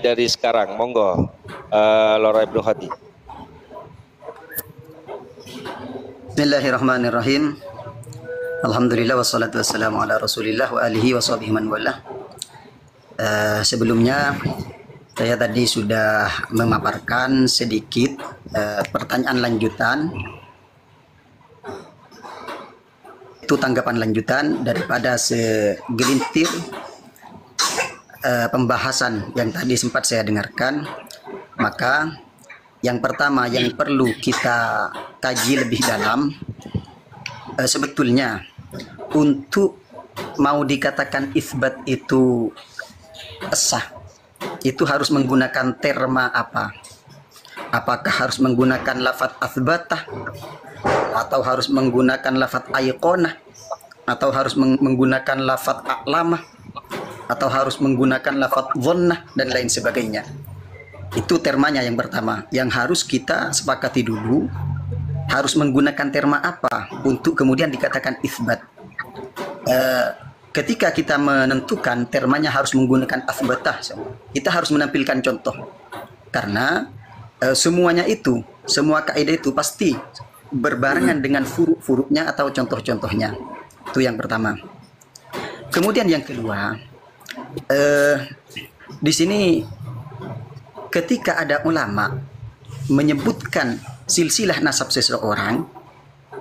dari sekarang. Monggo, Lora Ibnu Hadi. Bismillahirrahmanirrahim. Alhamdulillah wassalatu wassalamu ala Rasulillah wa alihi wa sahbihi man wala. Sebelumnya saya tadi sudah memaparkan sedikit pertanyaan lanjutan. Itu tanggapan lanjutan daripada segelintir pembahasan yang tadi sempat saya dengarkan. Maka yang pertama yang perlu kita kaji lebih dalam, sebetulnya untuk mau dikatakan isbat itu sah, itu harus menggunakan terma apa? Apakah harus menggunakan lafadz asbatah, atau harus menggunakan lafadz ayqonah, atau harus menggunakan lafadz a'lamah, atau harus menggunakan lafadz dhonnah, dan lain sebagainya. Itu termanya yang pertama yang harus kita sepakati dulu, harus menggunakan terma apa untuk kemudian dikatakan isbat. Ketika kita menentukan termanya harus menggunakan asbatah, kita harus menampilkan contoh, karena semuanya itu, semua kaidah itu pasti berbarengan dengan furuk-furuknya atau contoh-contohnya. Itu yang pertama. Kemudian yang kedua, di sini ketika ada ulama menyebutkan silsilah nasab seseorang,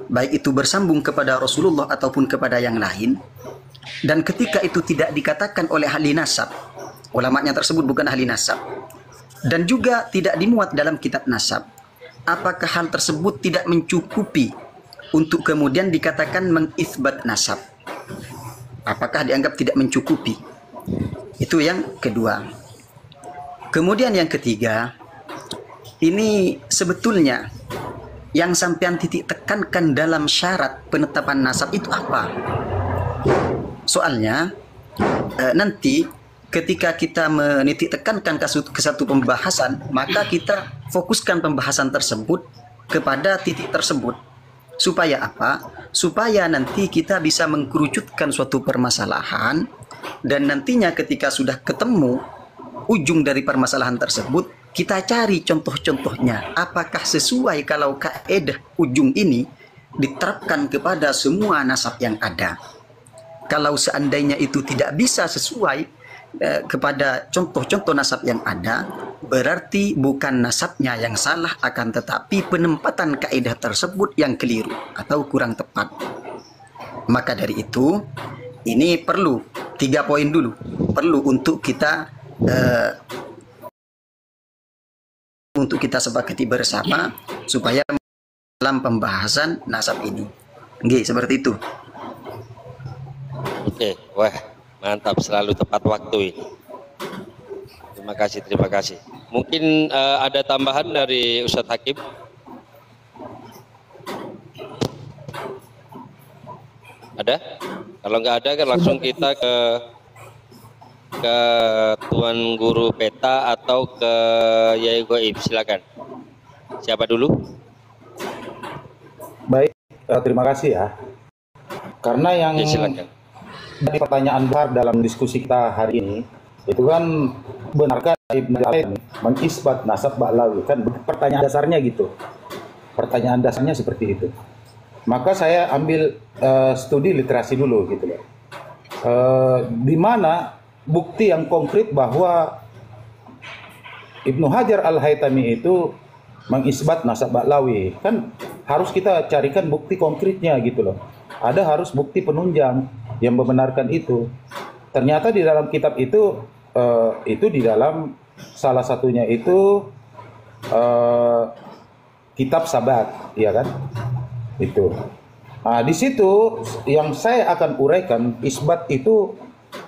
baik itu bersambung kepada Rasulullah ataupun kepada yang lain, dan ketika itu tidak dikatakan oleh ahli nasab, ulamanya tersebut bukan ahli nasab, dan juga tidak dimuat dalam kitab nasab, apakah hal tersebut tidak mencukupi untuk kemudian dikatakan mengisbat nasab? Apakah dianggap tidak mencukupi? Itu yang kedua. Kemudian yang ketiga, ini sebetulnya yang sampean titik tekankan dalam syarat penetapan nasab itu apa? Soalnya nanti ketika kita menitik tekankan ke satu pembahasan, maka kita fokuskan pembahasan tersebut kepada titik tersebut. Supaya apa? Supaya nanti kita bisa mengkerucutkan suatu permasalahan, dan nantinya ketika sudah ketemu ujung dari permasalahan tersebut, kita cari contoh-contohnya. Apakah sesuai kalau kaidah ujung ini diterapkan kepada semua nasab yang ada? Kalau seandainya itu tidak bisa sesuai kepada contoh-contoh nasab yang ada, berarti bukan nasabnya yang salah, akan tetapi penempatan kaidah tersebut yang keliru atau kurang tepat. Maka dari itu, ini perlu 3 poin dulu, perlu untuk kita sepakati bersama supaya dalam pembahasan nasab ini. Nggih, seperti itu. Oke, wah mantap, selalu tepat waktu ini. Terima kasih. Mungkin ada tambahan dari Ustadz Hakim? Ada? Kalau nggak ada kan langsung kita ke Tuan Guru Peta atau ke Yai Goib, silakan. Siapa dulu? Baik, terima kasih ya. Karena yang silakan. Dari pertanyaan besar dalam diskusi kita hari ini, itu kan benarkah Ibnu Al-Haythami mengisbat nasab Ba'lawi? Kan pertanyaan dasarnya gitu. Pertanyaan dasarnya seperti itu. Maka saya ambil studi literasi dulu gitu loh. Di mana bukti yang konkret bahwa Ibnu Hajar Al-Haythami itu mengisbat nasab Ba'lawi, kan harus kita carikan bukti konkretnya gitu loh. Ada harus bukti penunjang yang membenarkan itu. Ternyata di dalam kitab itu di dalam salah satunya itu kitab Sabat, ya kan? Itu. Nah, di situ yang saya akan uraikan, isbat itu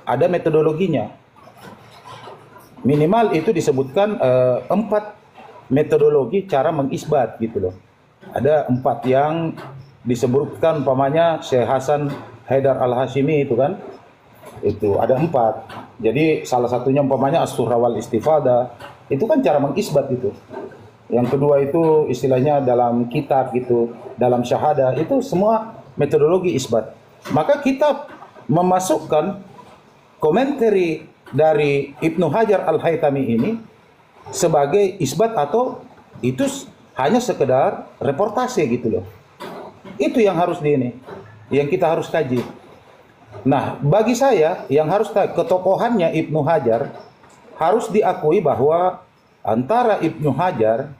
ada metodologinya. Minimal itu disebutkan 4 metodologi cara mengisbat gitu loh. Ada 4 yang disebutkan, umpamanya Syekh Hasan Haidar Al-Hashimi itu kan. Itu ada 4. Jadi salah satunya umpamanya As-Surah wal Istifadah. Itu kan cara mengisbat itu. Yang kedua itu istilahnya dalam kitab gitu, dalam syahadah, itu semua metodologi isbat. Maka kita memasukkan komentari dari Ibnu Hajar Al-Haytami ini sebagai isbat atau itu hanya sekedar reportase gitu loh. Itu yang harus yang kita harus kaji. Nah, bagi saya yang harus ketokohannya Ibnu Hajar harus diakui bahwa antara Ibnu Hajar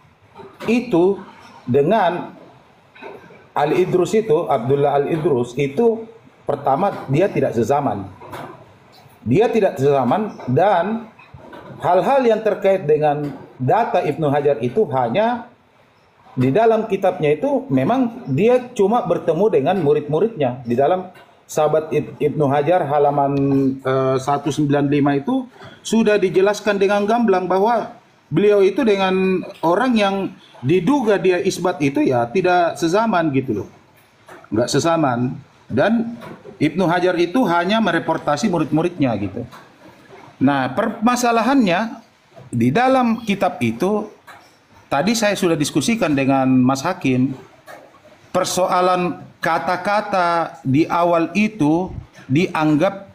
itu dengan Al-Idrus itu, Abdullah Al-Idrus itu, pertama dia tidak sezaman. Dia tidak sezaman, dan hal-hal yang terkait dengan data Ibnu Hajar itu hanya di dalam kitabnya itu memang dia cuma bertemu dengan murid-muridnya. Di dalam Sahabat Ibnu Hajar halaman 195 itu sudah dijelaskan dengan gamblang bahwa beliau itu dengan orang yang diduga dia isbat itu ya tidak sezaman gitu loh. Enggak sezaman. Dan Ibnu Hajar itu hanya mereportasi murid-muridnya gitu. Nah, permasalahannya di dalam kitab itu tadi saya sudah diskusikan dengan Mas Hakim, persoalan kata-kata di awal itu dianggap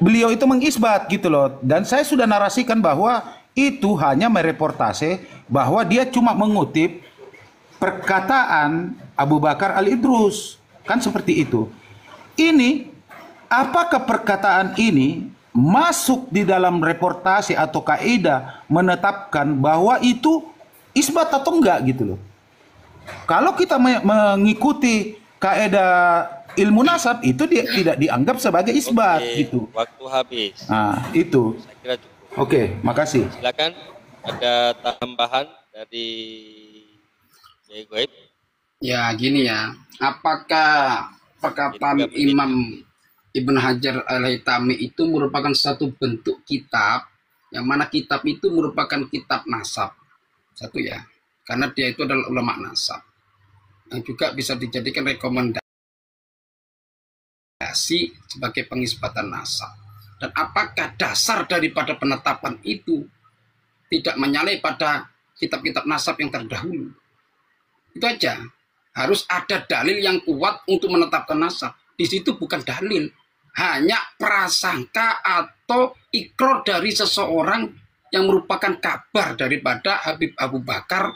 beliau itu mengisbat gitu loh. Dan saya sudah narasikan bahwa itu hanya mereportase bahwa dia cuma mengutip perkataan Abu Bakar Al-Idrus. Kan seperti itu. Ini, apakah perkataan ini masuk di dalam reportase atau kaidah menetapkan bahwa itu isbat atau enggak gitu loh. Kalau kita mengikuti kaidah ilmu nasab itu dia tidak dianggap sebagai isbat. Oke, gitu. Waktu habis. Nah, itu. Saya kira cukup. Oke, makasih. Silakan ada tambahan dari Kiai Goib. Ya, gini ya. Apakah perkataan Imam Ibn Hajar Al-Haytami itu merupakan satu bentuk kitab, yang mana kitab itu merupakan kitab nasab? Satu ya. Karena dia itu adalah ulama nasab. Yang juga bisa dijadikan rekomendasi sebagai pengisbatan nasab. Dan apakah dasar daripada penetapan itu tidak menyalahi pada kitab-kitab nasab yang terdahulu? Itu aja. Harus ada dalil yang kuat untuk menetapkan nasab. Di situ bukan dalil, hanya prasangka atau ikrar dari seseorang yang merupakan kabar daripada Habib Abu Bakar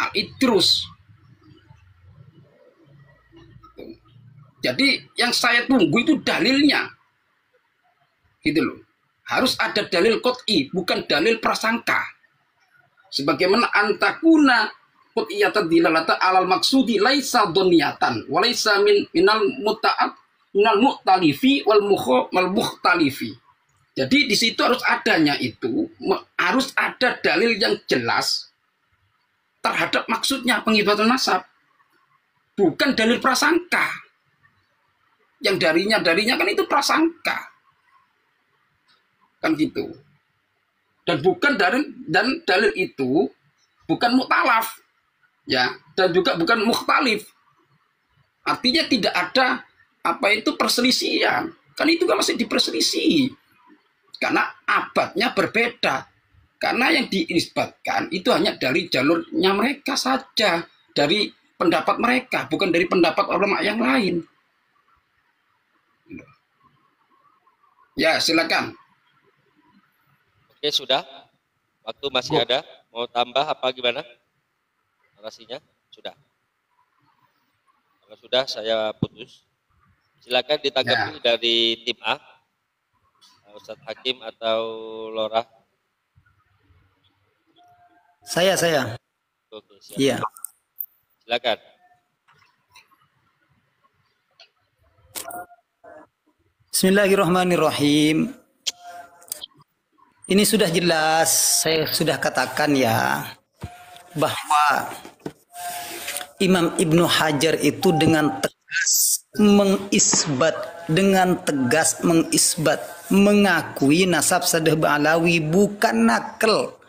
Al-Idrus. Jadi yang saya tunggu itu dalilnya. Gitu loh. Harus ada dalil qot'i, bukan dalil prasangka. Sebagaimana antakuna qot'iyatan dilalata alal maksudi laisa doniatan walaisa minal muta'at minal mu'talifi wal mukhtalifi. Jadi di situ harus adanya itu, harus ada dalil yang jelas terhadap maksudnya pengisbatan nasab. Bukan dalil prasangka. Yang darinya kan itu prasangka. Kan gitu. Dan bukan dalil itu bukan mu'talaf. Ya, dan juga bukan mukhtalif. Artinya tidak ada perselisihan. Kan itu kan masih diperselisih. Karena abadnya berbeda. Karena yang diisbatkan itu hanya dari jalurnya mereka saja, dari pendapat mereka, bukan dari pendapat ulama yang lain. Ya, silakan. Oke, sudah. Waktu masih ada. Mau tambah apa gimana? Narasinya sudah. Kalau sudah saya putus. Silakan ditanggapi dari tim A. Ustadz Hakim atau Lora. Saya. Oke, siap. Iya. Silakan. Bismillahirrahmanirrahim. Ini sudah jelas, saya sudah katakan ya, bahwa Imam Ibnu Hajar itu dengan tegas mengisbat, mengakui nasab Sadeh Ba'alawi, bukan nakal.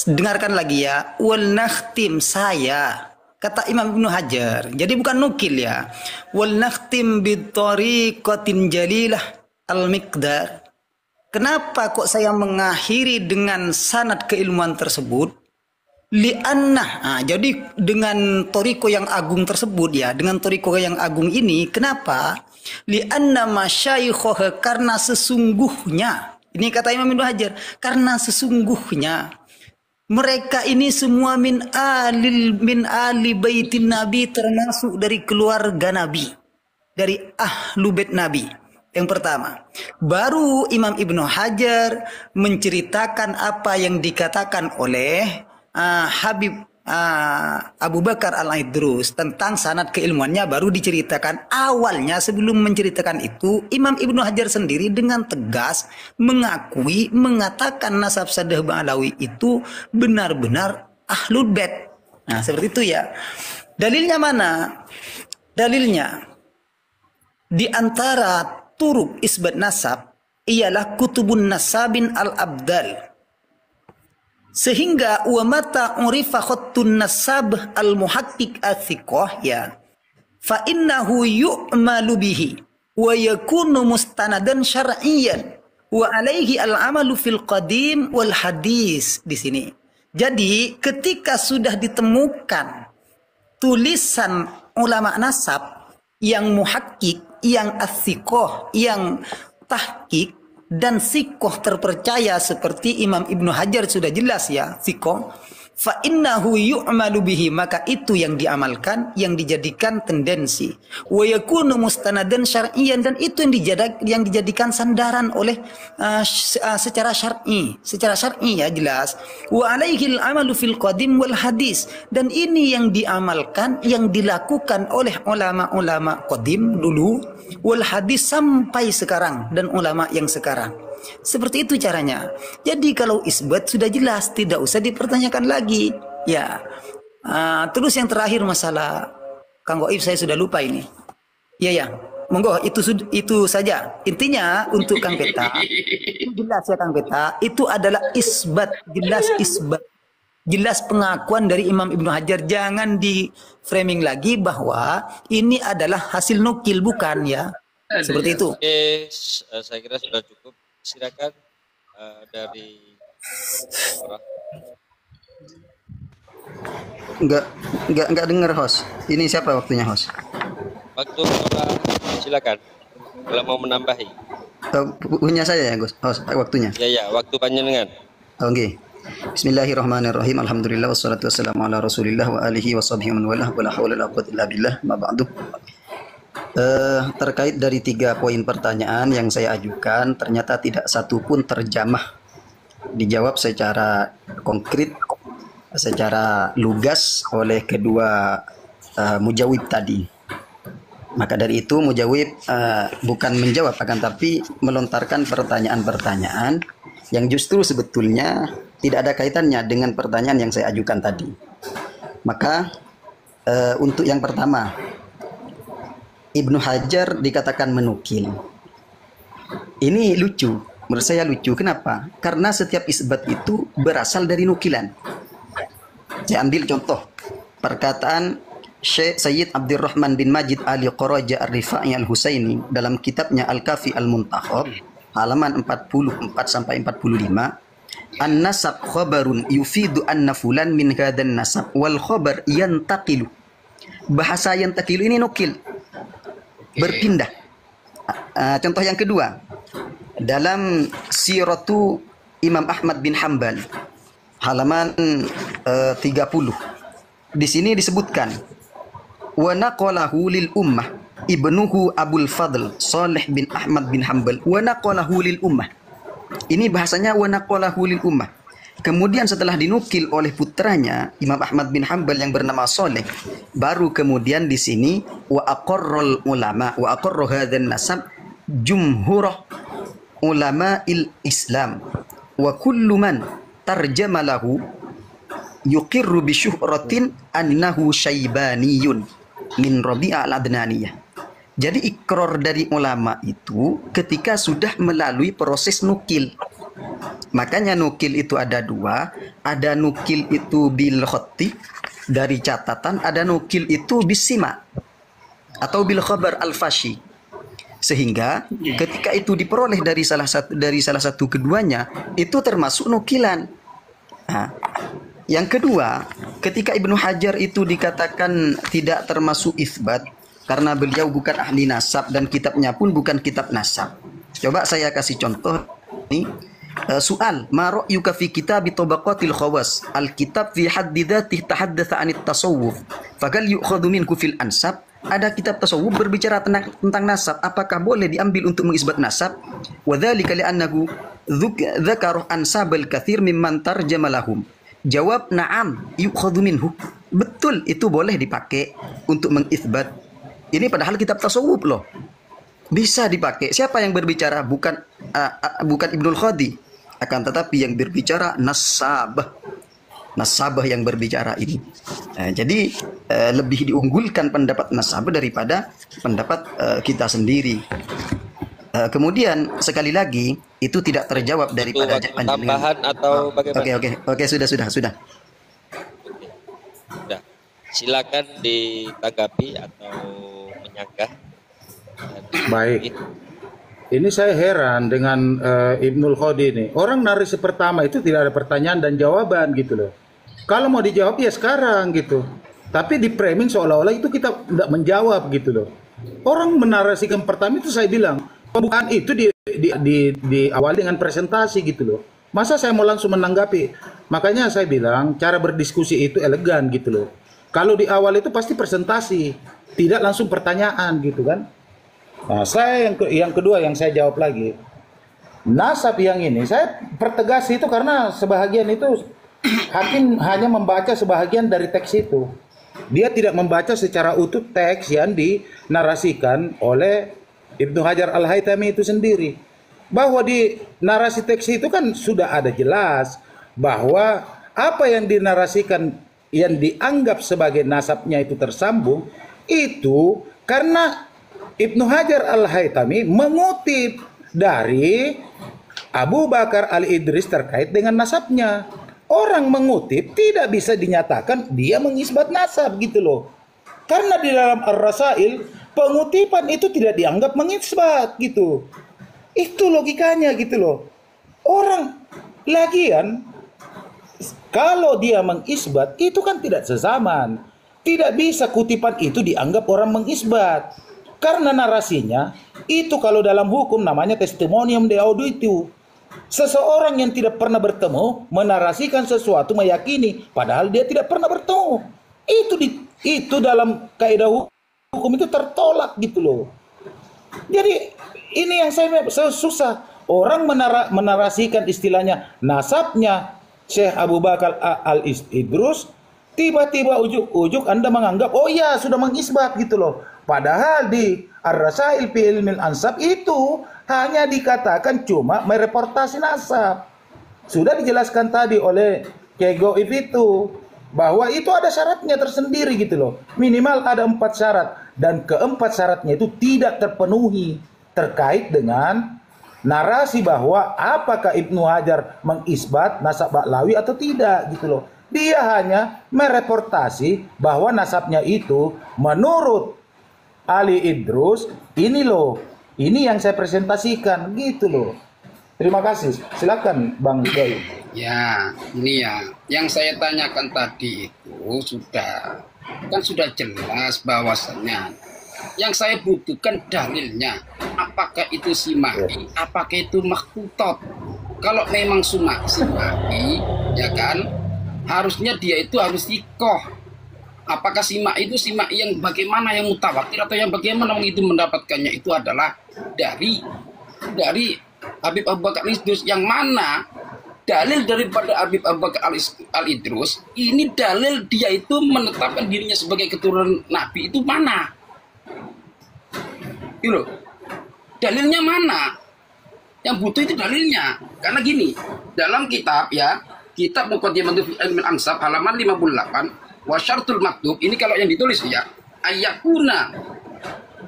Dengarkan lagi ya, wal nakhtim, saya, kata Imam Ibnu Hajar, jadi bukan nukil ya. Wal nakhtim bitariqatin jalilah al-miqdar. Kenapa kok saya mengakhiri dengan sanad keilmuan tersebut? Li'annah. Jadi dengan toriko yang agung tersebut ya, dengan toriko yang agung ini, kenapa? Li'anna masyaikhoh, karena sesungguhnya, ini kata Imam Ibnu Hajar, karena sesungguhnya mereka ini semua min ali baitin Nabi, termasuk dari keluarga Nabi, dari ahlu bait Nabi. Yang pertama, baru Imam Ibnu Hajar menceritakan apa yang dikatakan oleh Habib Abu Bakar Al-Idrus tentang sanad keilmuannya, baru diceritakan. Awalnya sebelum menceritakan itu, Imam Ibnu Hajar sendiri dengan tegas mengakui, mengatakan nasab Sadeh Ba'alawi itu benar-benar ahlul bait. Nah, seperti itu ya. Dalilnya mana? Dalilnya di antara turuk isbat nasab ialah kutubun nasabin al-abdal. Sehingga wa mata urifa khattun nasab al-muhaqqiq athiqah ya, fa innahu yu'malu bihi wa yakunu mustanadan syar'iyyan wa alaihi al-amalu fil qadim wal hadis. Di sini jadi ketika sudah ditemukan tulisan ulama nasab yang muhaqqiq, yang athiqah, yang tahqiq dan sikoh terpercaya seperti Imam Ibnu Hajar sudah jelas ya, sikoh, fa innahu yu'malu bihi, maka itu yang diamalkan, yang dijadikan tendensi, wa yakunu mustanadan syar'iyyan, dan itu yang dijadikan sandaran oleh secara syar'i ya jelas, wa alaihi al-amalu fil qadim wal hadis, dan ini yang diamalkan, yang dilakukan oleh ulama-ulama qadim dulu, wal hadis sampai sekarang, dan ulama yang sekarang. Seperti itu caranya. Jadi kalau isbat sudah jelas, tidak usah dipertanyakan lagi. Ya. Terus yang terakhir masalah Kang Goib, saya sudah lupa ini. Ya. Monggo, itu saja. Intinya untuk Kang Peta, jelas ya Kang Peta, itu adalah isbat, jelas isbat. Jelas pengakuan dari Imam Ibnu Hajar, jangan di framing lagi bahwa ini adalah hasil nukil, bukan ya. Seperti itu. Oke, saya kira sudah cukup. Silakan dari orang. Enggak dengar host. Ini siapa waktunya host? Waktu orang, silakan. Kalau mau menambahi. Punya saya ya Gus, host, waktunya. Ya, waktu panjenengan. Oke. Bismillahirrahmanirrahim. Alhamdulillah wassalatu wassalamu ala Rasulillah wa alihi washabihi man walah wala haula wala quwwata illa billah. Ma ba'du. Terkait dari 3 poin pertanyaan yang saya ajukan, ternyata tidak satu pun terjamah dijawab secara konkret, secara lugas oleh kedua mujawib tadi. Maka dari itu mujawib bukan menjawab, akan tapi melontarkan pertanyaan-pertanyaan yang justru sebetulnya tidak ada kaitannya dengan pertanyaan yang saya ajukan tadi. Maka untuk yang pertama, Ibnu Hajar dikatakan menukil. Ini lucu, menurut saya lucu. Kenapa? Karena setiap isbat itu berasal dari nukilan. Saya ambil contoh perkataan Syekh Sayyid Abdurrahman bin Majid Ali Qaraja Ar-Rifa'i Al-Husaini dalam kitabnya Al-Kafi Al-Muntakhab halaman 44 sampai 45. An-nasab khabarun yufidu anna fulan min hadan nasab wal khabar yantaqilu. Bahasa yantaqilu ini nukil, berpindah. Contoh yang kedua, dalam Siratu Imam Ahmad bin Hanbal halaman 30. Di sini disebutkan wa naqalahu lil ummah ibnuhu Abul Fadl Salih bin Ahmad bin Hanbal wa naqalahu lil ummah. Ini bahasanya wa naqalahu lil ummah. Kemudian setelah dinukil oleh putranya Imam Ahmad bin Hanbal yang bernama Saleh, baru kemudian di sini wa aqarrul ulama wa aqarru hadzal nasab jumhurah ulama Islam wa kullu man tarjama lahu yuqirru bi syuhratin annahu syaibaniyun min Rabi'ah al-Adnaniyah. Jadi ikrar dari ulama itu ketika sudah melalui proses nukil. Makanya nukil itu ada 2, ada nukil itu bil khatti dari catatan, ada nukil itu bisima atau bil khabar al-fashi. Sehingga ketika itu diperoleh dari salah satu keduanya, itu termasuk nukilan. Nah, Yang kedua, ketika Ibnu Hajar itu dikatakan tidak termasuk isbat karena beliau bukan ahli nasab dan kitabnya pun bukan kitab nasab. Coba saya kasih contoh ini. Soal, ma ra'yuka fi kitab tabaqatil khawas? Al-kitab fi haddi dzatihi tahaddatsa 'anit tasawuf. Fagal yu'khadhu minhu fil ansab? Ada kitab tasawuf berbicara tentang nasab, apakah boleh diambil untuk mengisbat nasab? Wa dzalika li'annahu dzakara ansabal katsir mimman tarjama lahum. Jawab, na'am yu'khadhu minhu. Betul, itu boleh dipakai untuk mengisbat. Ini padahal kitab tasawuf loh. Bisa dipakai. Siapa yang berbicara? Bukan Ibnul Khadi. Akan tetapi yang berbicara nasabah. Nasabah yang berbicara ini. Jadi lebih diunggulkan pendapat nasabah daripada pendapat kita sendiri. Kemudian sekali lagi itu tidak terjawab daripada tambahan atau bagaimana? Oke, sudah. Sudah. Silakan ditanggapi atau menyanggah. Baik. Ini saya heran dengan Ibnul Khadi ini. Orang narasi pertama itu tidak ada pertanyaan dan jawaban gitu loh. Kalau mau dijawab ya sekarang gitu. Tapi di framing seolah-olah itu kita tidak menjawab gitu loh. Orang menarasikan pertama itu saya bilang, pembukaan itu diawali dengan presentasi gitu loh. Masa saya mau langsung menanggapi? Makanya saya bilang cara berdiskusi itu elegan gitu loh. Kalau di awal itu pasti presentasi, tidak langsung pertanyaan gitu kan. Nah, saya yang kedua yang saya jawab lagi, nasab yang ini saya pertegas itu karena sebahagian itu hakim hanya membaca sebahagian dari teks itu. Dia tidak membaca secara utuh teks yang dinarasikan oleh Ibnu Hajar Al-Haytami itu sendiri. Bahwa di narasi teks itu kan sudah ada jelas bahwa apa yang dinarasikan yang dianggap sebagai nasabnya itu tersambung itu karena Ibnu Hajar Al-Haytami mengutip dari Abu Bakar Al-Idris terkait dengan nasabnya. Orang mengutip tidak bisa dinyatakan dia mengisbat nasab gitu loh. Karena di dalam Ar-Rasail pengutipan itu tidak dianggap mengisbat gitu. Itu logikanya gitu loh. Orang lagian kalau dia mengisbat itu kan tidak sezaman. Tidak bisa kutipan itu dianggap orang mengisbat. Karena narasinya itu kalau dalam hukum namanya testimonium de auditu. Seseorang yang tidak pernah bertemu menarasikan sesuatu meyakini padahal dia tidak pernah bertemu. Itu dalam kaidah hukum itu tertolak gitu loh. Jadi ini yang saya susah. Orang menarasikan istilahnya nasabnya Syekh Abu Bakar Al-Idrus, tiba-tiba ujuk-ujuk Anda menganggap oh ya sudah mengisbat gitu loh. Padahal di Ar-Rasail fi Ilmil Ansab itu hanya dikatakan cuma mereportasi nasab. Sudah dijelaskan tadi oleh Kiai Goib itu bahwa itu ada syaratnya tersendiri gitu loh. Minimal ada 4 syarat dan keempat syaratnya itu tidak terpenuhi terkait dengan narasi bahwa apakah Ibnu Hajar mengisbat nasab Ba'lawi atau tidak gitu loh. Dia hanya mereportasi bahwa nasabnya itu menurut Ali Idrus ini loh. Ini yang saya presentasikan gitu loh. Terima kasih. Silakan Bang Joy. Ya, ini ya. Yang saya tanyakan tadi itu sudah jelas bahwasannya yang saya butuhkan dalilnya. Apakah itu sima'i, apakah itu makhtutot. Kalau memang sima'i, ya kan, harusnya dia itu harus ikoh. Apakah sima'i itu sima'i yang bagaimana, yang mutawatir atau yang bagaimana itu mendapatkannya itu adalah dari Habib Abu Bakar Al-Idrus, yang mana dalil daripada Habib Abu Bakar Al-Idrus ini dalil dia itu menetapkan dirinya sebagai keturunan Nabi itu mana? Gitu. Dalilnya mana? Yang butuh itu dalilnya. Karena gini, dalam kitab Muqaddimatul fi Ilmil Ansab halaman 58 wa syartul maktub, ini kalau yang ditulis ya, ayyakuna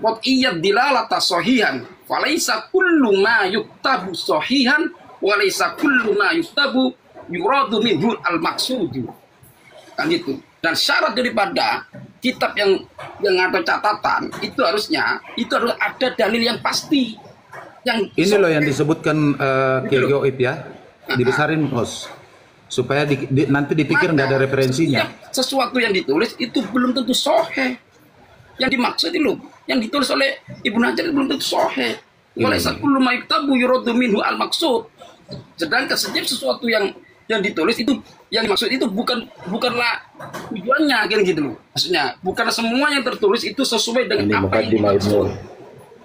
qat'iyyad dilalata sahihan falaisa kullu ma yuktabu sahihan walaisa kullu ma yuktabu yuradu minhu al-maqsudu. Kan gitu. Dan syarat daripada kitab yang ada catatan itu harus ada dalil yang pasti. Yang ini loh yang disebutkan Kiai Goib ya. Dibesarin, Bos. supaya nanti dipikir nggak ada referensinya. Sesuatu yang ditulis itu belum tentu sahih. Yang dimaksud itu yang ditulis oleh Ibnu Hajar belum tentu sahih. Walaysa kullu ma yuktabu yuradu minhu al maksud. Sedangkan setiap sesuatu yang ditulis itu yang dimaksud itu bukanlah tujuannya kayak gitu loh. Maksudnya bukan semua yang tertulis itu sesuai dengan Ini apa yang dimaksud.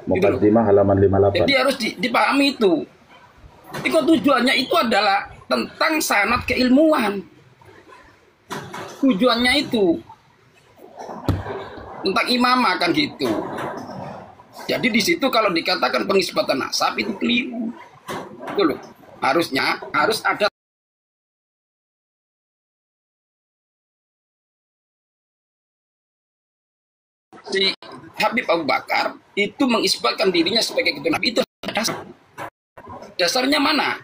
Muqaddimah halaman 58. Jadi harus dipahami itu. Itu tujuannya itu adalah tentang sanad keilmuan. Tujuannya itu tentang imamah kan gitu. Jadi di situ kalau dikatakan pengisbatan nasab itu keliru. Itu loh. Harusnya harus ada si Habib Abu Bakar itu mengisbatkan dirinya sebagai ketua Nabi itu dasar. Dasarnya mana?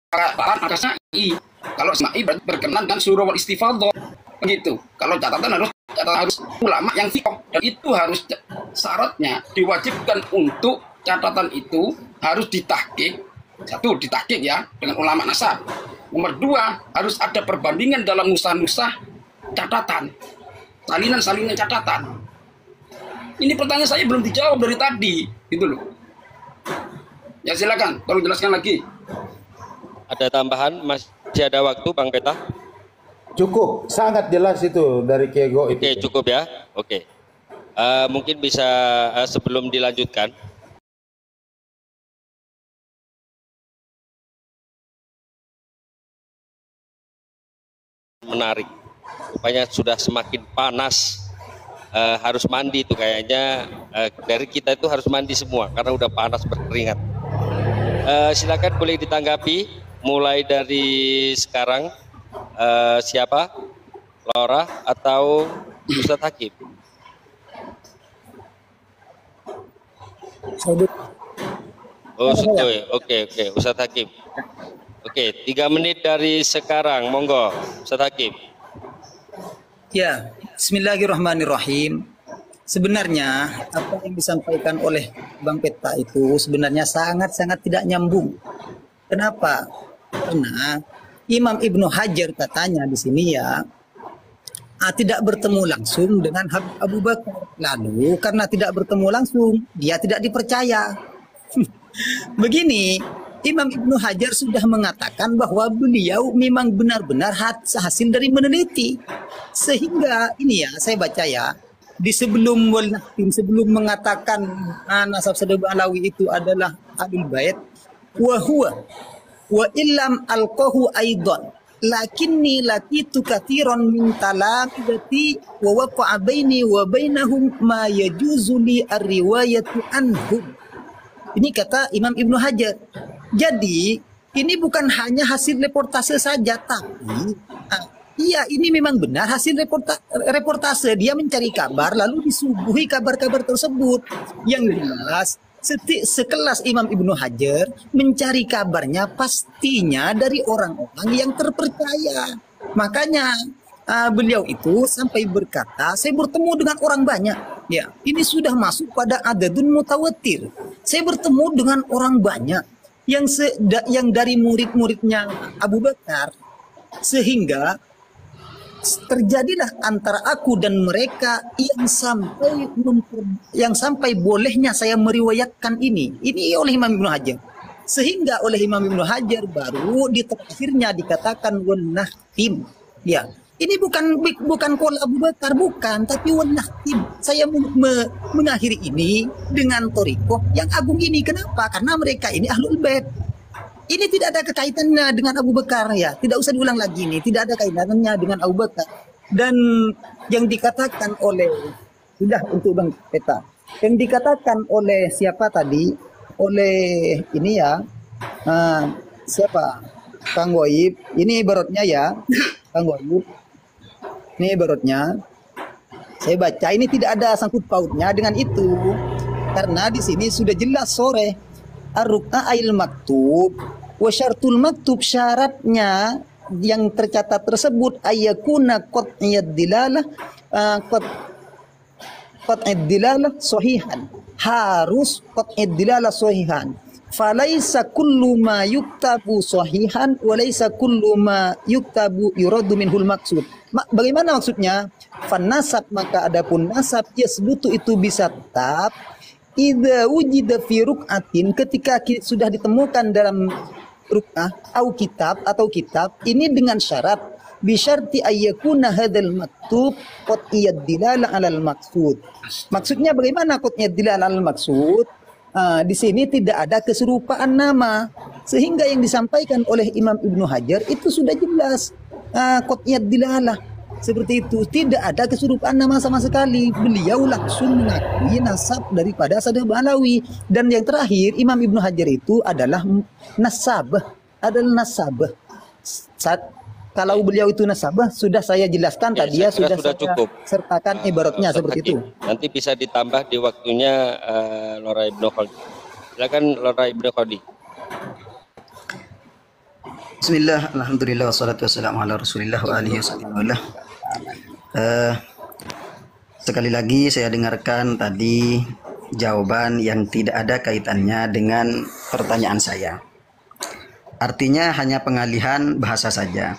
Apakah Sa'i? Kalau Sa'i berkenan dengan surah wal istifadhah begitu. Kalau catatan harus ulama yang fiqh, dan itu harus syaratnya diwajibkan untuk catatan itu harus ditahqiq. Satu, ditahqiq ya dengan ulama nasab. Nomor dua, harus ada perbandingan dalam nusah-nusah catatan. Salinan catatan. Ini pertanyaan saya belum dijawab dari tadi, gitu loh. Ya silakan, tolong jelaskan lagi. Ada tambahan? Masih ada waktu, Bang Peta? Cukup, sangat jelas itu dari Kego itu. Oke, cukup ya. Oke. Mungkin bisa sebelum dilanjutkan. Menarik. Rupanya sudah semakin panas. Harus mandi itu kayaknya dari kita itu harus mandi semua karena udah panas berkeringat. Silakan boleh ditanggapi mulai dari sekarang. Siapa? Laura atau Ustadz Hakim? Oh, Sutoy. Oke, Ustadz Hakim. Oke, 3 menit dari sekarang, monggo, Ustadz Hakim. Ya, bismillahirrahmanirrahim. Sebenarnya apa yang disampaikan oleh Bang Peta itu sebenarnya sangat-sangat tidak nyambung. Kenapa? Karena Imam Ibnu Hajar katanya di sini ya tidak bertemu langsung dengan Habib Abu Bakar. Lalu karena tidak bertemu langsung, dia tidak dipercaya. Begini, Imam Ibnu Hajar sudah mengatakan bahwa beliau memang benar-benar hasil dari meneliti. Sehingga ini ya, saya baca ya, di sebelum mengatakan nasab Sadab Alawi itu adalah Ahlul Bait, wa illam alqahu aidan lakinni laqitu katsiran min talaqati wa waqa'a baini wa bainahum ma yajuzu li ar-riwayatu anhum. Ini kata Imam Ibnu Hajar. Jadi ini bukan hanya hasil reportase saja, tapi iya ini memang benar hasil reportase. Dia mencari kabar lalu disuguhi kabar-kabar tersebut. Yang jelas sekelas Imam Ibnu Hajar mencari kabarnya pastinya dari orang-orang yang terpercaya. Makanya beliau itu sampai berkata, saya bertemu dengan orang banyak. Ya, ini sudah masuk pada adadun mutawatir. Saya bertemu dengan orang banyak yang dari murid-muridnya Abu Bakar, sehingga terjadilah antara aku dan mereka yang sampai bolehnya saya meriwayatkan ini oleh Imam Ibnu Hajar, sehingga oleh Imam Ibnu Hajar baru di terakhirnya dikatakan wanahtim. Ya, ini bukan qaul Abu Bakar, bukan, tapi wanahtim. Saya mengakhiri ini dengan thariqah yang agung ini. Kenapa? Karena mereka ini Ahlul Bait. Ini tidak ada kaitannya dengan Abu Bakar ya. Tidak usah diulang lagi ini. Tidak ada kaitannya dengan Abu Bakar. Dan yang dikatakan oleh sudah untuk Bang Peta. Yang dikatakan oleh siapa tadi? Oleh ini ya. Siapa? Kang Goib. Ini ibaratnya ya. Kang Goib. Ini ibaratnya. Saya baca ini tidak ada sangkut pautnya dengan itu. Karena di sini sudah jelas sore. Ar-ruk'ail maktub wa syartul maktub, syaratnya yang tercatat tersebut ayakuna qat'iyad dilalah qat'id dilalah sahihan, harus qat'id dilalah sahihan falaisa kullu ma yuktabu sahihan wa laisa kullu ma yuktabu yuraddu minhul maksud. Bagaimana maksudnya? Fanasab, maka adapun nasab yasbutu itu bisa tetap idza wujida fi ruk'atin, ketika sudah ditemukan dalam ruk'ah atau kitab ini dengan syarat bisyarti ayyakuna hadzal maktub qat'iyad dilala 'alal maqsud. Maksudnya bagaimana qat'iyad dilala 'alal maqsud? Di sini tidak ada keserupaan nama, sehingga yang disampaikan oleh Imam Ibnu Hajar itu sudah jelas qat'iyad dilalah. Seperti itu, tidak ada keserupaan nama sama sekali. Beliau langsung mengakui nasab daripada Sadeh Ba'alawi. Dan yang terakhir, Imam Ibnu Hajar itu adalah nasabah. Kalau beliau itu nasabah, sudah saya jelaskan tadi ya, sudah saya cukup. Sertakan ibaratnya seperti itu. Nanti bisa ditambah di waktunya Lora Ibnu Khaldi. Silakan Lora Ibnu Khaldi. Bismillah, alhamdulillah, wassalatu wassalamu ala rasulillah wa alihi wasallam. Sekali lagi saya dengarkan tadi jawaban yang tidak ada kaitannya dengan pertanyaan saya. Artinya hanya pengalihan bahasa saja.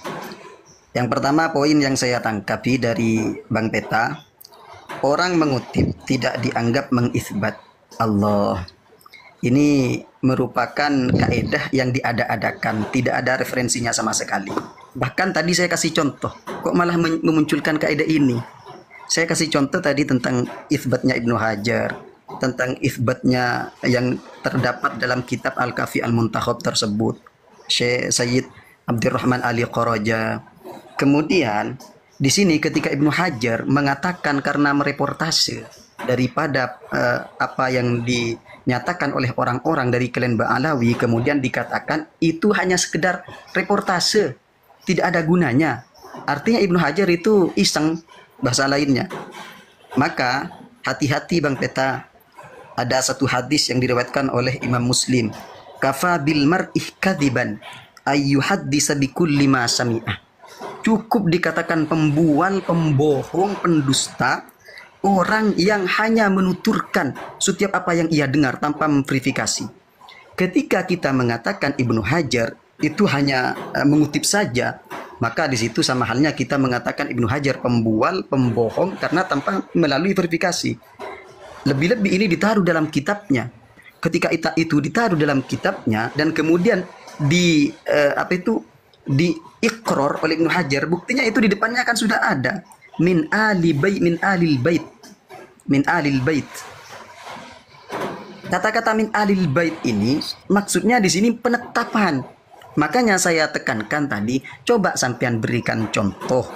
Yang pertama, poin yang saya tangkapi dari Bang Peta, orang mengutip tidak dianggap mengisbat Allah. Ini merupakan kaedah yang diada-adakan, tidak ada referensinya sama sekali. Bahkan tadi saya kasih contoh, kok malah memunculkan kaedah ini. Saya kasih contoh tadi tentang isbatnya Ibnu Hajar, tentang isbatnya yang terdapat dalam kitab Al-Kafi Al-Muntakhab tersebut, Syekh Sayyid Abdurrahman Ali Qaraja. Kemudian di sini ketika Ibnu Hajar mengatakan karena mereportase daripada apa yang dinyatakan oleh orang-orang dari klan Ba'alawi, kemudian dikatakan itu hanya sekedar reportase, tidak ada gunanya. Artinya Ibnu Hajar itu iseng, bahasa lainnya. Maka hati-hati Bang Peta, ada satu hadis yang diriwayatkan oleh Imam Muslim, kafa bil mar'ih kadziban ayyuhaddisa bikulli ma sami'ah. Cukup dikatakan pembual, pembohong, pendusta, orang yang hanya menuturkan setiap apa yang ia dengar tanpa memverifikasi. Ketika kita mengatakan Ibnu Hajar itu hanya mengutip saja, maka di situ sama halnya kita mengatakan Ibnu Hajar pembual, pembohong karena tanpa melalui verifikasi. Lebih-lebih ini ditaruh dalam kitabnya. Ketika itu ditaruh dalam kitabnya dan kemudian diikror oleh Ibnu Hajar, buktinya itu di depannya kan sudah ada min alil bait. Kata-kata min alil bait ini maksudnya di sini penetapan. Makanya saya tekankan tadi, coba sampean berikan contoh,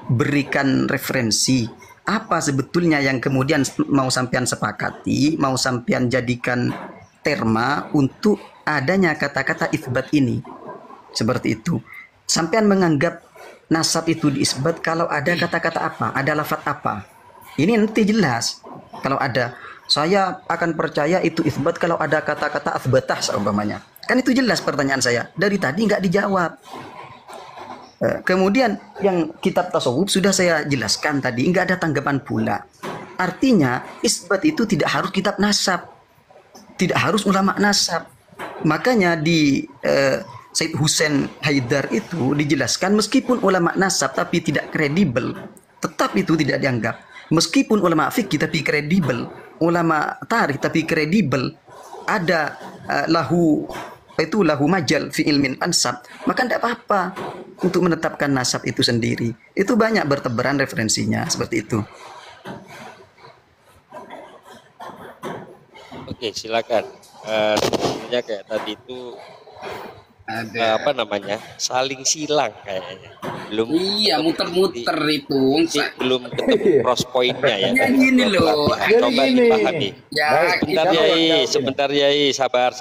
berikan referensi apa sebetulnya yang kemudian mau sampean sepakati, mau sampean jadikan terma untuk adanya kata-kata isbat ini. Seperti itu. Sampean menganggap nasab itu diisbat kalau ada kata-kata apa, ada lafaz apa. Ini nanti jelas. Kalau ada, saya akan percaya itu isbat kalau ada kata-kata asbatah seumpamanya. Kan itu jelas pertanyaan saya. Dari tadi nggak dijawab. Kemudian yang kitab tasawuf sudah saya jelaskan tadi, nggak ada tanggapan pula. Artinya isbat itu tidak harus kitab nasab, tidak harus ulama nasab. Makanya di Said Hussein Haidar itu dijelaskan meskipun ulama nasab tapi tidak kredibel, tetap itu tidak dianggap. Meskipun ulama fikih tapi kredibel, ulama tarikh tapi kredibel, ada lahu majal fi ilmin ansab, maka tidak apa-apa untuk menetapkan nasab itu sendiri. Itu banyak bertebaran referensinya seperti itu. Oke, silakan. Sebenarnya kayak tadi itu apa namanya, saling silang kayaknya, belum iya muter-muter itu belum ketemu cross pointnya ya. Ya gini loh, Coba dipahami. ya Sebentar Yai, sabar.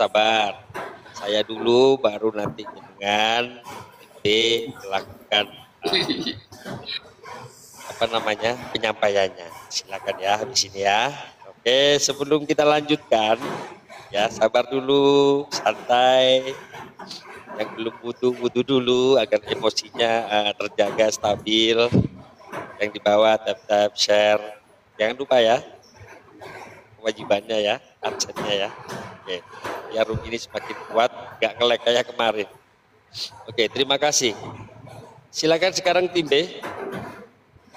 Saya dulu baru nanti dengan melakukan apa namanya penyampaiannya. Silakan ya habis ini ya. Oke, sebelum kita lanjutkan ya, sabar dulu, santai. Yang belum wudu dulu agar emosinya terjaga stabil. Yang di bawah tap share, jangan lupa ya kewajibannya ya, absennya ya. Oke, biar room ini semakin kuat, nggak nge-lag kayak kemarin. Oke, terima kasih. Silakan sekarang tim B.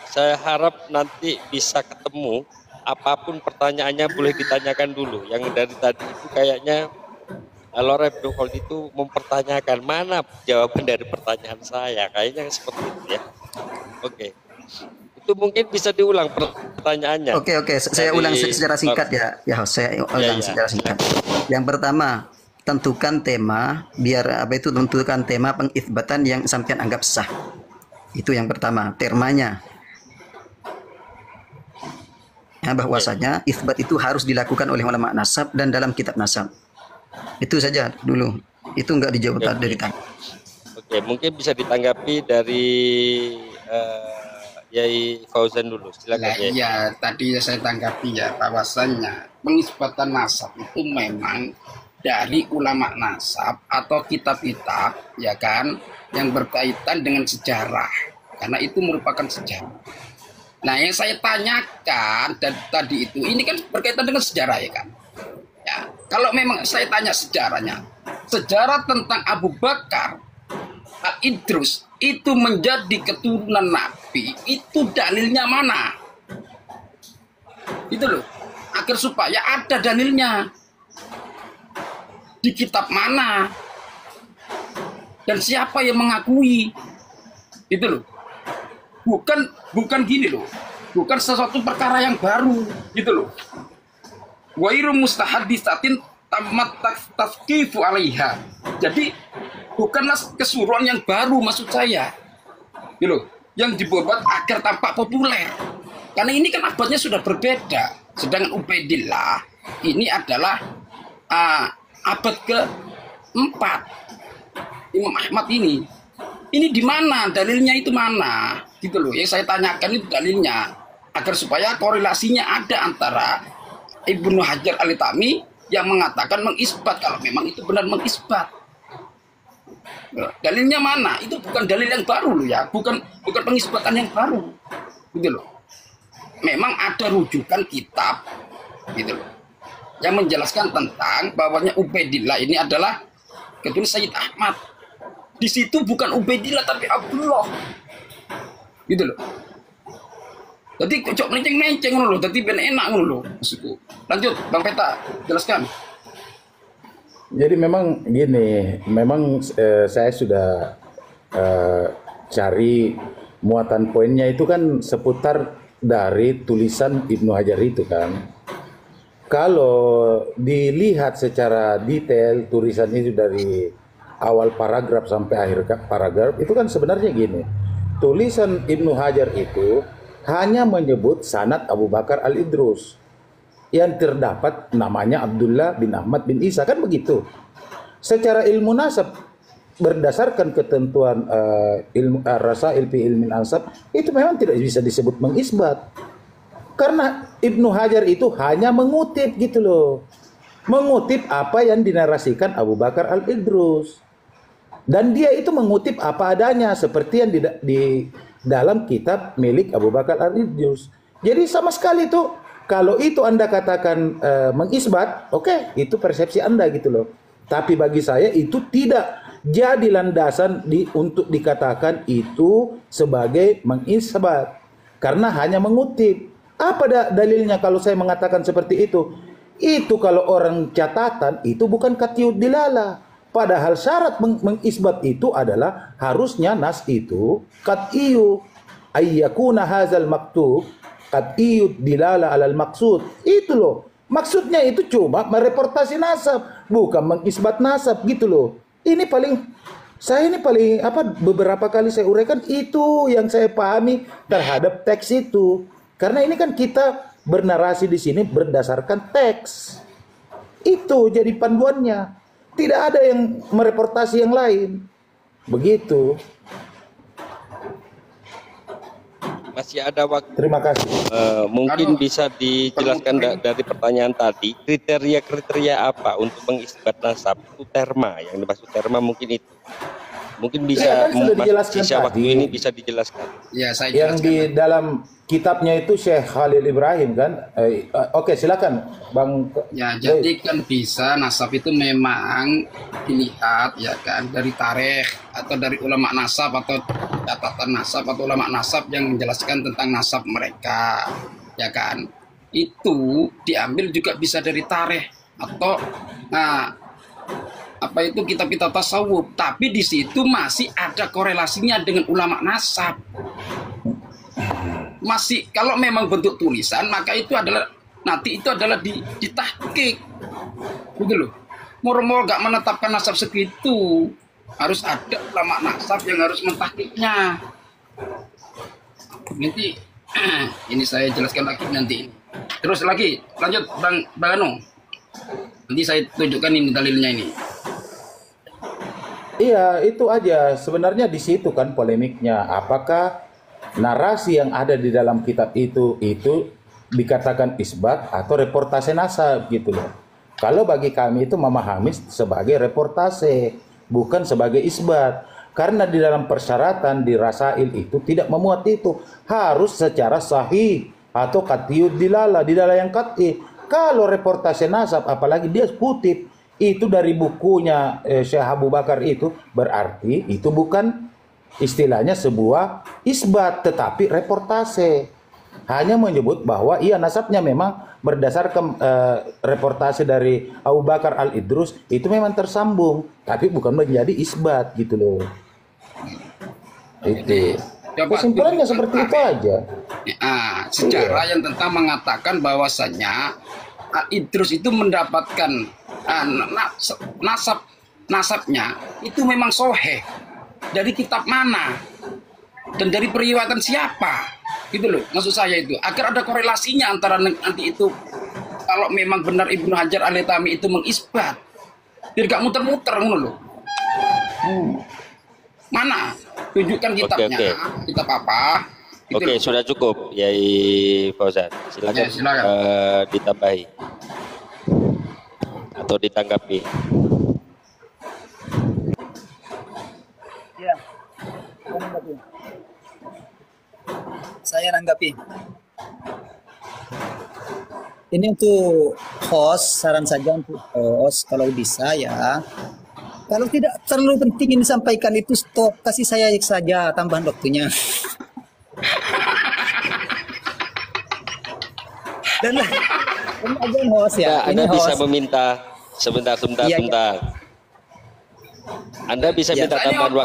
Saya harap nanti bisa ketemu, apapun pertanyaannya boleh ditanyakan dulu. Yang dari tadi itu kayaknya Lorem Duhol itu mempertanyakan mana jawaban dari pertanyaan saya. Kayaknya seperti itu ya. Oke. Itu mungkin bisa diulang pertanyaannya. Oke, saya ulang secara singkat ya. Ya, saya ulang secara singkat. Yang pertama, tentukan tema, tentukan tema pengitsbatan yang sampean anggap sah. Itu yang pertama, termanya. Ya, bahwasanya itsbat itu harus dilakukan oleh ulama nasab dan dalam kitab nasab. Itu saja dulu. Itu enggak dijawab dari tadi. Oke, mungkin bisa ditanggapi dari Yai Fauzan dulu. Silakan. Iya, tadi saya tanggapi ya bahwasannya pengisbatan nasab itu memang dari ulama nasab atau kitab-kitab ya kan yang berkaitan dengan sejarah, karena itu merupakan sejarah. Nah, yang saya tanyakan tadi itu ini kan berkaitan dengan sejarah ya kan. Ya, kalau memang saya tanya sejarahnya, sejarah tentang Abu Bakar Al-Idrus itu menjadi keturunan Nabi, itu dalilnya mana? Itu loh, agar supaya ada dalilnya di kitab mana dan siapa yang mengakui. Itu loh, bukan gini loh, bukan sesuatu perkara yang baru gitu loh. Wairu mustahadisatin tamat tafkifu alaiha. Jadi bukanlah kesuruhan yang baru maksud saya gitu, yang dibuat agar tampak populer, karena ini kan abadnya sudah berbeda. Sedangkan Ubaidillah ini adalah abad ke-4 Imam Ahmad ini di mana dalilnya, itu mana gitu loh. Yang saya tanyakan itu dalilnya, agar supaya korelasinya ada antara Ibnu Hajar Al-Haytami yang mengatakan mengisbat kalau memang itu benar mengisbat. Dalilnya mana? Itu bukan dalil yang baru loh ya, bukan pengisbatan yang baru gitu loh. Memang ada rujukan kitab gitu loh yang menjelaskan tentang bahwanya Ubaidillah ini adalah keturunan Sayyid Ahmad. Di situ bukan Ubaidillah tapi Abdullah gitu loh. Jadi kocok menceng-menceng loh, jadi ben enak loh maksudku. Lanjut Bang Peta, jelaskan. Jadi memang gini, memang saya sudah cari muatan poinnya itu kan seputar dari tulisan Ibnu Hajar itu kan. Kalau dilihat secara detail tulisan itu dari awal paragraf sampai akhir paragraf itu kan sebenarnya gini. Tulisan Ibnu Hajar itu hanya menyebut sanad Abu Bakar Al-Idrus yang terdapat namanya Abdullah bin Ahmad bin Isa, kan begitu. Secara ilmu nasab berdasarkan ketentuan ilmu Rasail fi ilmin ansab itu memang tidak bisa disebut mengisbat. Karena Ibnu Hajar itu hanya mengutip gitu loh. Mengutip apa yang dinarasikan Abu Bakar Al-Idrus. Dan dia itu mengutip apa adanya seperti yang di dalam kitab milik Abu Bakar Al-Idrus. Jadi sama sekali itu kalau itu Anda katakan mengisbat, oke, itu persepsi Anda gitu loh. Tapi bagi saya itu tidak jadi landasan untuk dikatakan itu sebagai mengisbat. Karena hanya mengutip. Apa dalilnya kalau saya mengatakan seperti itu? Itu kalau orang catatan itu bukan qat'iyud dilalah. Padahal syarat mengisbat itu adalah harusnya nas itu qat'iyyu ayyakuna hadzal maktub qat'iyud dilalah alal maksud. Itu loh. Maksudnya itu cuma mereportasi nasab, bukan mengisbat nasab gitu loh. Ini paling beberapa kali saya uraikan itu yang saya pahami terhadap teks itu. Karena ini kan kita bernarasi di sini berdasarkan teks. Itu jadi panduannya. Tidak ada yang mereportasi yang lain. Begitu. Masih ada waktu. Terima kasih. Mungkin bisa dijelaskan dari pertanyaan tadi, kriteria-kriteria apa untuk mengisbat nasab? Itu terma, yang dimaksud terma mungkin itu. Mungkin bisa kan sudah dijelaskan sisa waktu tadi. ini bisa dijelaskan. Ya, saya Yang jelaskan. di dalam kitabnya itu Syekh Khalil Ibrahim kan. Oke, silakan Bang. Ya, jadi kan bisa nasab itu memang dilihat ya kan dari tarikh atau dari ulama nasab atau catatan nasab atau ulama nasab yang menjelaskan tentang nasab mereka, ya kan. Itu diambil juga bisa dari tarikh atau apa itu kitab-kitab tasawuf, tapi di situ masih ada korelasinya dengan ulama nasab. Masih kalau memang bentuk tulisan maka itu adalah nanti itu adalah ditahqiq gitu loh. Moro-moro gak menetapkan nasab segitu, harus ada ulama nasab yang harus mentahqiqnya. Nanti ini saya jelaskan lagi nanti. Terus lagi lanjut Bang Anu. Nanti saya tunjukkan ini dalilnya ini. Iya, itu aja. Sebenarnya di situ kan polemiknya. Apakah narasi yang ada di dalam kitab itu dikatakan isbat atau reportase nasab gitu loh. Kalau bagi kami itu memahami sebagai reportase, bukan sebagai isbat. Karena di dalam persyaratan di Rasail itu tidak memuat itu. Harus secara sahih atau qat'iyud dilalah yang qat'i. Kalau reportase nasab apalagi dia kutip itu dari bukunya Syekh Abu Bakar itu berarti itu bukan istilahnya sebuah isbat tetapi reportase. Hanya menyebut bahwa iya nasabnya memang berdasarkan reportase dari Abu Bakar Al-Idrus itu memang tersambung tapi bukan menjadi isbat gitu loh. Itu. Kesimpulannya seperti itu aja. Sejarah yang tentang mengatakan bahwasannya Idrus itu mendapatkan nasabnya itu memang soheh dari kitab mana dan dari periwayatan siapa gitu loh, maksud saya itu agar ada korelasinya antara nanti itu kalau memang benar Ibnu Hajar Al-Haytami itu mengisbat biar gak muter-muter loh. Mana tunjukkan kitabnya. Kitab apa gitu. Oke, sudah cukup Yai Fauzan, silakan, silakan. ditambahi atau ditanggapi. Ya, saya nanggapi. Ini untuk host, saran saja untuk host kalau bisa ya. Kalau tidak terlalu penting ini disampaikan itu stop, kasih saya saja tambahan waktunya. Dan ini aja host ya. Anda Ini bisa host. meminta sebentar. Iya. Anda bisa Ya, minta saya tambahan waktu.